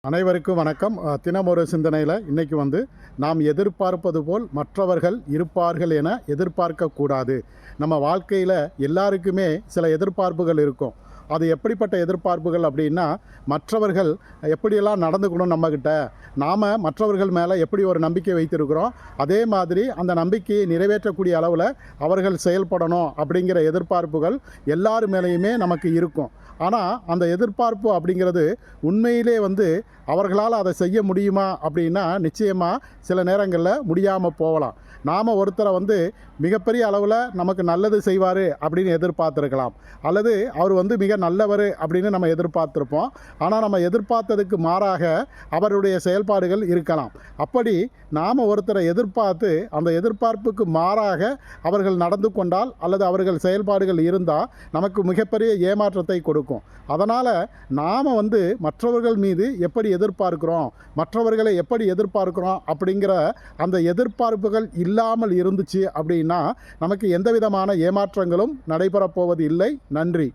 அனைவருக்கும் வணக்கம். தினம் ஒரு சிந்தனையில் இன்றைக்கி நாம் எதிர்பார்ப்பது போல் மற்றவர்கள் இருப்பார்கள் என எதிர்பார்க்கக்கூடாது. நம்ம வாழ்க்கையில் எல்லாருக்குமே சில எதிர்பார்ப்புகள் இருக்கும். அது எப்படிப்பட்ட எதிர்பார்ப்புகள் அப்படின்னா, மற்றவர்கள் எப்படியெல்லாம் நடந்துக்கணும் நம்மக்கிட்ட, நாம் மற்றவர்கள் மேலே எப்படி ஒரு நம்பிக்கை வைத்திருக்கிறோம், அதே மாதிரி அந்த நம்பிக்கையை நிறைவேற்றக்கூடிய அளவில் அவர்கள் செயல்படணும் அப்படிங்கிற எதிர்பார்ப்புகள் எல்லார் மேலேயுமே நமக்கு இருக்கும். ஆனால் அந்த எதிர்பார்ப்பு அப்படிங்கிறது உண்மையிலே அவர்களால் அதை செய்ய முடியுமா அப்படின்னா நிச்சயமாக சில நேரங்களில் முடியாமல் போகலாம். நாம் ஒருத்தரை மிகப்பெரிய அளவில் நமக்கு நல்லது செய்வார் அப்படின்னு எதிர்பார்த்துருக்கலாம், அல்லது அவர் மிக நல்லவர் அப்படின்னு நம்ம எதிர்பார்த்துருப்போம். ஆனால் நம்ம எதிர்பார்த்ததுக்கு மாறாக அவருடைய செயல்பாடுகள் இருக்கலாம். அப்படி நாம் ஒருத்தரை எதிர்பார்த்து அந்த எதிர்பார்ப்புக்கு மாறாக அவர்கள் நடந்து கொண்டால் அல்லது அவர்கள் செயல்பாடுகள் இருந்தால் நமக்கு மிகப்பெரிய ஏமாற்றத்தை கொடுக்கும். அதனால் நாம் மற்றவர்கள் மீது எப்படி எதிர்பார்க்கிறோம், மற்றவர்களை எப்படி எதிர்பார்க்கிறோம் அப்படிங்கிற அந்த எதிர்பார்ப்புகள் இல்லாமல் இருந்துச்சு அப்படின்னா நமக்கு எந்த விதமான ஏமாற்றங்களும் நடைபெறப் போவது இல்லை. நன்றி.